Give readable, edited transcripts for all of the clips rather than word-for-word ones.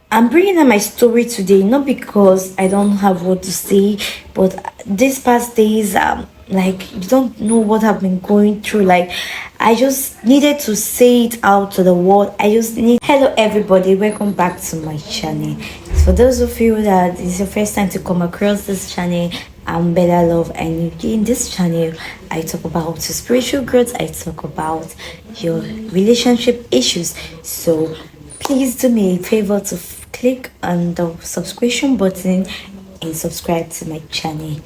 I'm bringing up my story today not because I don't have what to say, but these past days, like you don't know what I've been going through. Like, I just needed to say it out to the world. I just need. Hello, everybody. Welcome back to my channel. For those of you that is your first time to come across this channel, I'm Bella Love, and in this channel, I talk about your spiritual growth. I talk about your relationship issues. So please do me a favor to click on the subscription button and subscribe to my channel.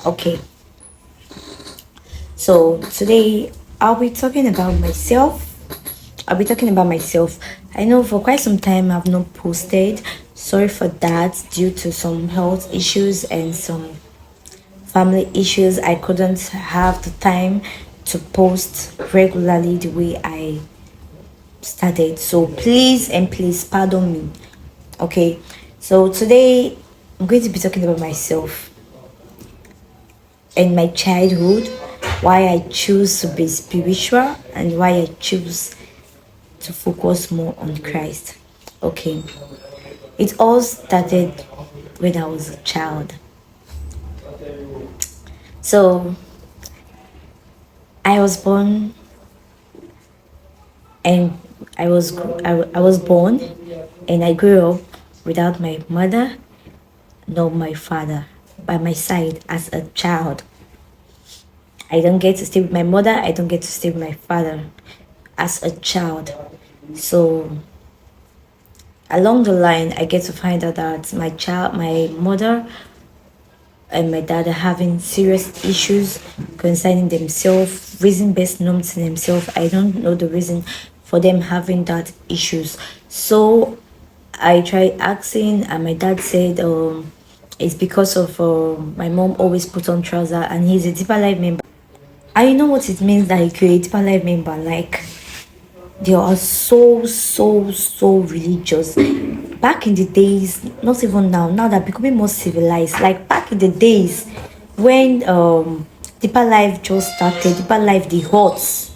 Okay, so today I'll be talking about myself. I know for quite some time I've not posted. Sorry for that, due to some health issues and some family issues. I couldn't have the time to post regularly the way I started. So please and please pardon me. Okay, so today I'm going to be talking about myself and my childhood, why I choose to be spiritual, and why I choose to focus more on Christ. Okay, it all started when I was a child. So I was born, and I was born, and I grew up without my mother nor my father by my side as a child. I don't get to stay with my mother, I don't get to stay with my father as a child. So along the line, I get to find out that my mother and my dad are having serious issues concerning themselves, reason best known to themselves. I don't know the reason for them having that issues. So I tried asking, and my dad said it's because of my mom always put on trouser, and he's a Deeper Life member. I know what it means, like you're a Deeper Life member. Like, they are so religious. Back in the days, not even now. Now they're becoming more civilized. Like back in the days when Deeper Life just started, Deeper Life the Hot,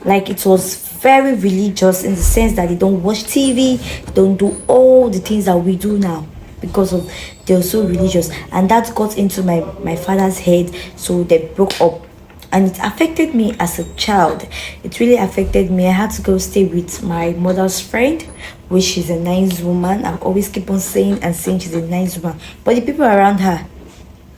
like it was very religious in the sense that they don't watch TV, don't do all the things that we do now because of they're so religious, and that got into my father's head, so they broke up, and it affected me as a child. It really affected me. I had to go stay with my mother's friend, which is a nice woman. I always keep on saying and saying she's a nice woman, but the people around her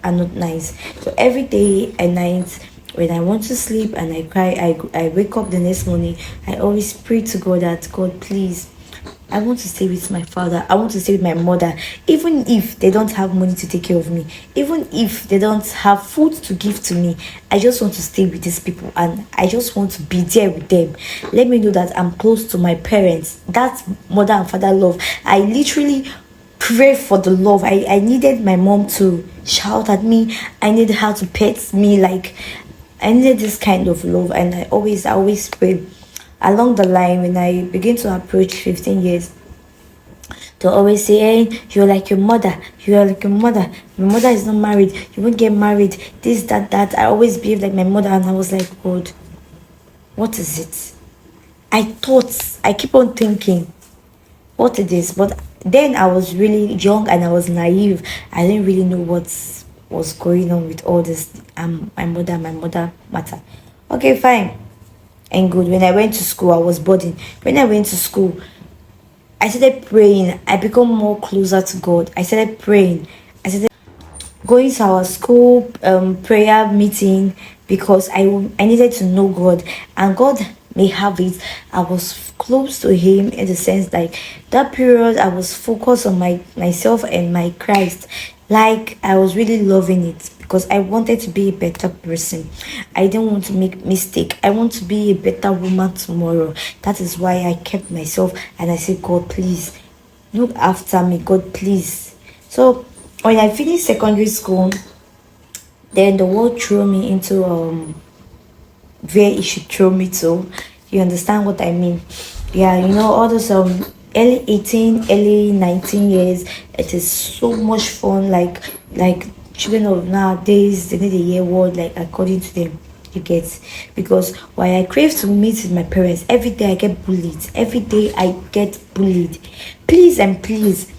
are not nice. So every day and night, when I want to sleep and I cry, I wake up the next morning, I always pray to God that, God, please, I want to stay with my father. I want to stay with my mother. Even if they don't have money to take care of me, even if they don't have food to give to me, I just want to stay with these people, and I just want to be there with them. Let me know that I'm close to my parents. That's mother and father love. I literally pray for the love. I needed my mom to shout at me. I needed her to pet me. Like, I needed this kind of love, and I always pray. Along the line, when I begin to approach 15 years, they always say, hey, you're like your mother. You're like your mother. My mother is not married. You won't get married. This, that. I always behave like my mother, and I was like, God, what is it? I keep on thinking what it is, but then I was really young and I was naive. I didn't really know what was going on with all this. My mother matter. Okay, fine and good. When I went to school, I was boarding. When I went to school, I started praying. I become more closer to God. I started praying. I started going to our school prayer meeting because I needed to know God, and God may have it. I was close to Him in the sense like that period I was focused on myself and my Christ. Like I was really loving it because I wanted to be a better person. I didn't want to make mistake. I want to be a better woman tomorrow. That is why I kept myself, and I said, God, please look after me. God, please. So when I finished secondary school, then the world threw me into where it should throw me to. You understand what I mean? Yeah, you know, all those early 18, early 19 years, it is so much fun. Like children of nowadays, they need a year word, like according to them. You get, because why I crave to meet with my parents every day, I get bullied. Every day I get bullied. Please and please,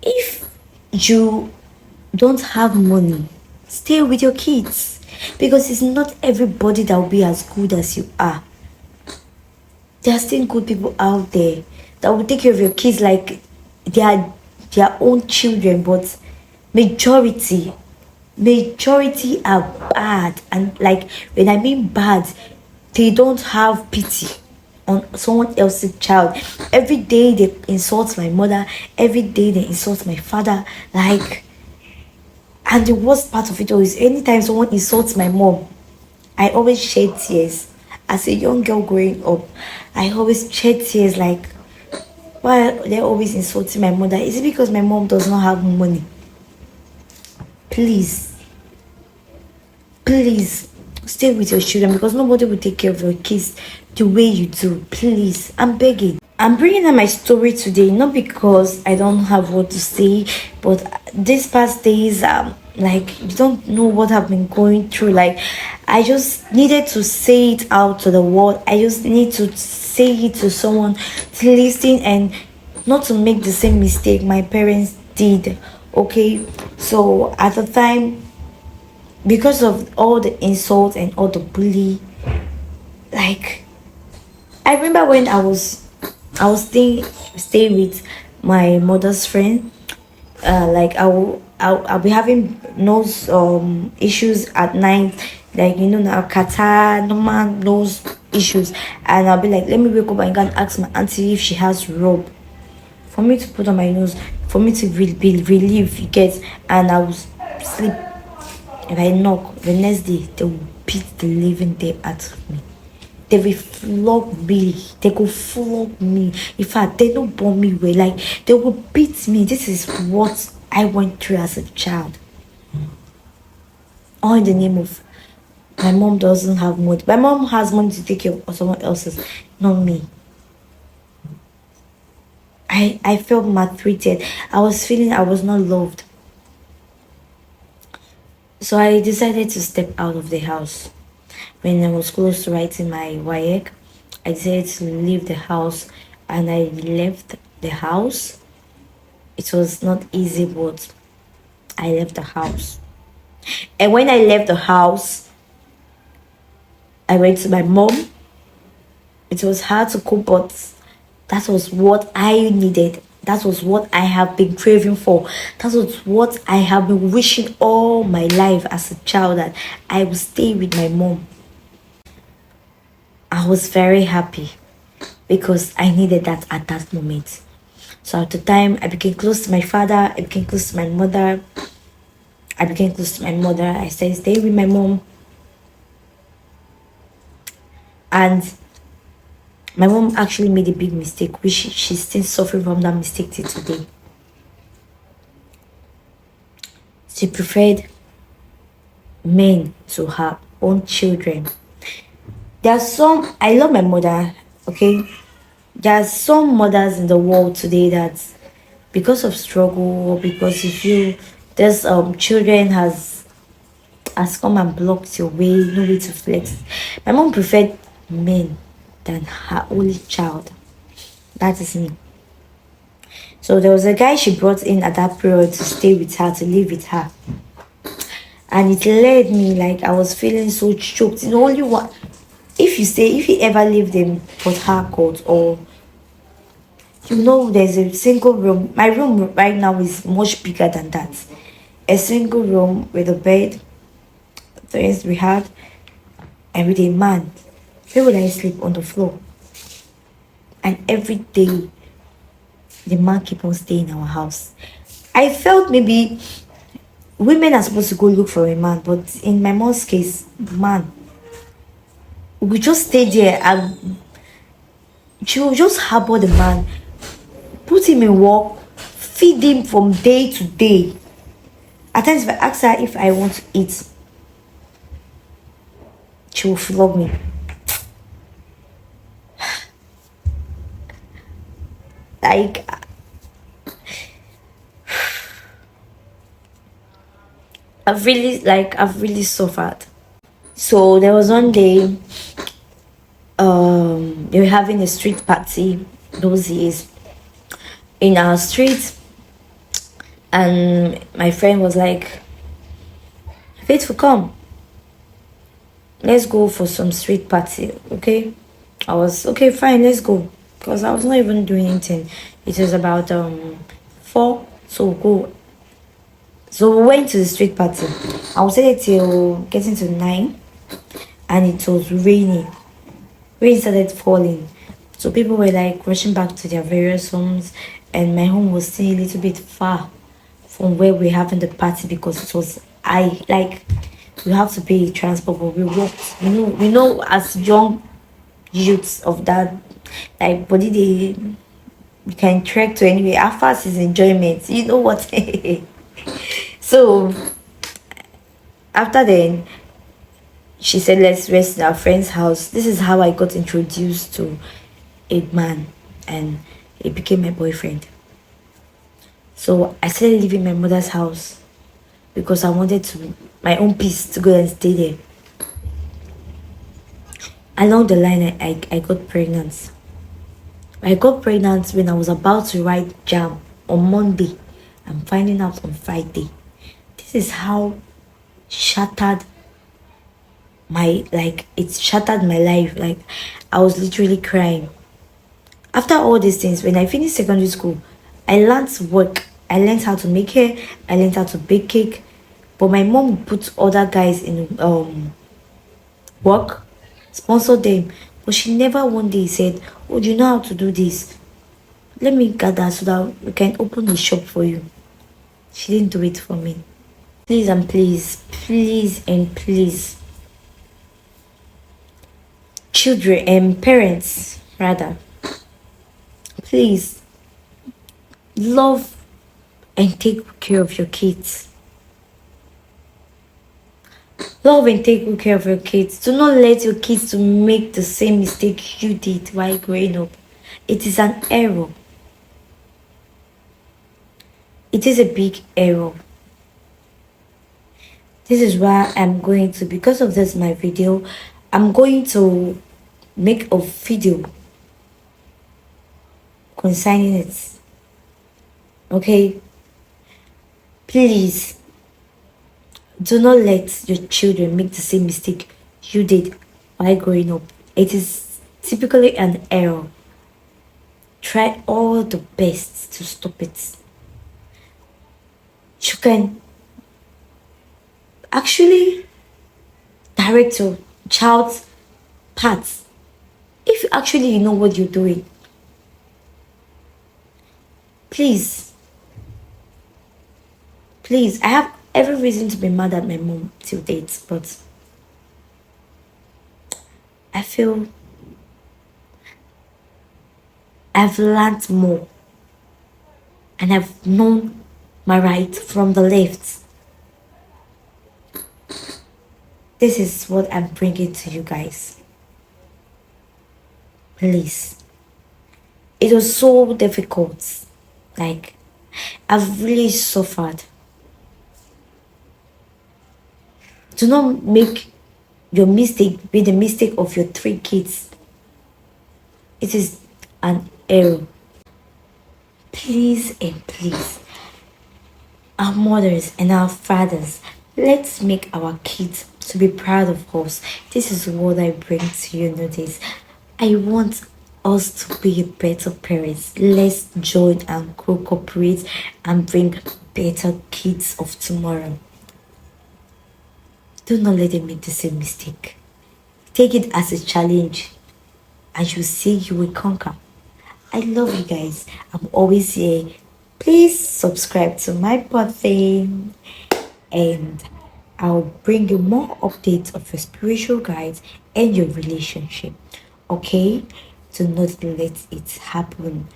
if you don't have money, stay with your kids, because it's not everybody that will be as good as you are. There are still good people out there that will take care of your kids like they are their own children, but majority are bad. And like, when I mean bad, they don't have pity on someone else's child. Every day they insult my mother, every day they insult my father, like. And the worst part of it all is, anytime someone insults my mom, I always shed tears. As a young girl growing up, I always shed tears, like, why they're always insulting my mother? Is it because my mom does not have money? Please, please stay with your children, because nobody will take care of your kids the way you do. Please, I'm begging. I'm bringing up my story today not because I don't have what to say, but these past days, like, you don't know what I've been going through. Like, I just needed to say it out to the world. I just need to say it to someone to listen, and not to make the same mistake my parents did. Okay, so at the time, because of all the insults and all the bully, like, I remember when I was staying with my mother's friend. Like, I'll be having nose issues at night, like, now catarrh, normal nose issues, and I'll be like, let me wake up and go and ask my auntie if she has rub for me to put on my nose, for me to be relieved, you get. And I will sleep. If I knock the next day, they will beat the living day out of me. They will flog me. They will flog me. In fact, they don't born me well. Like, they will beat me. This is what I went through as a child. All in the name of my mom doesn't have money. My mom has money to take care of someone else's, not me. I felt maltreated. I was feeling I was not loved. So I decided to step out of the house. When I was close to writing my WAEC, I decided to leave the house, and I left the house. It was not easy, but I left the house. And when I left the house, I went to my mom. It was hard to cope, but that was what I needed. That was what I have been craving for. That was what I have been wishing all my life as a child, that I would stay with my mom. I was very happy because I needed that at that moment. So at the time, I became close to my father. I became close to my mother. I started staying with my mom. And my mom actually made a big mistake, which she's still suffering from that mistake till today. She preferred men to her own children. There are some, I love my mother, okay? There are some mothers in the world today that, because of struggle, or because you feel there's children has come and blocked your way, no way to flex. My mom preferred men than her only child. That is me. So there was a guy she brought in at that period to stay with her, to live with her. And it led me, like, I was feeling so choked. Only one, if you ever lived in Port Harcourt, or there's a single room. My room right now is much bigger than that. A single room with a bed, things we had, and with a man. Where would I sleep? On the floor? And every day, the man keep on staying in our house. I felt maybe women are supposed to go look for a man, but in my mom's case, man, we just stay there, and she will just harbor the man, put him in work, feed him from day to day. At times, if I ask her if I want to eat, she will flog me. Like, I've really suffered. So there was one day, they were having a street party those years, in our street, and my friend was like, Faithful, come, let's go for some street party, okay? I was okay, fine, let's go. Because I was not even doing anything. It was about 4, so go. So we went to the street party. I was there till getting to 9, and it was raining. Rain started falling. So people were like rushing back to their various homes, and my home was still a little bit far from where we're having the party because it was like we have to pay transport, but we walked. We know as young youths of that like body, they you can trek to anywhere. Our first is enjoyment. You know what? So after then, she said, let's rest in our friend's house. This is how I got introduced to a man, and he became my boyfriend. So I started leaving my mother's house because I wanted to my own peace to go and stay there. Along the line, I got pregnant. I got pregnant when I was about to write JAM on Monday. I'm finding out on Friday. This is how shattered it shattered my life. Like, I was literally crying. After all these things, when I finished secondary school, I learned to work. I learned how to make hair. I learned how to bake cake. But my mom put other guys in work, sponsored them. But she never one day said, oh, do you know how to do this? Let me gather so that we can open a shop for you. She didn't do it for me. Please and please, please and please, children and parents rather, please love and take care of your kids. Love and take care of your kids. Do not let your kids to make the same mistake you did while growing up. It is an error. It is a big error. This is why I'm going to, because of this my video, I'm going to make a video concerning it. Okay? Please do not let your children make the same mistake you did while growing up. It is typically an error. Try all the best to stop it. You can actually direct your child's path if actually you know what you're doing. Please, I have every reason to be mad at my mom till date, but I feel I've learned more and I've known my right from the left. This is what I'm bringing to you guys. Please. It was so difficult. Like, I've really suffered. Do not make your mistake be the mistake of your 3 kids. It is an error. Please and please, our mothers and our fathers, let's make our kids to be proud of us. This is what I bring to you nowadays. I want us to be better parents. Let's join and cooperate and bring better kids of tomorrow. Do not let them make the same mistake. Take it as a challenge and you see you will conquer. I love you guys. I'm always here. Please subscribe to my pod thing, and I'll bring you more updates of your spiritual guides and your relationship. Okay? Do not let it happen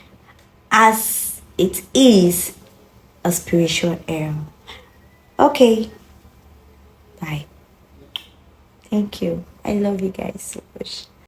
as it is a spiritual error. Okay. Bye. Thank you. I love you guys so much.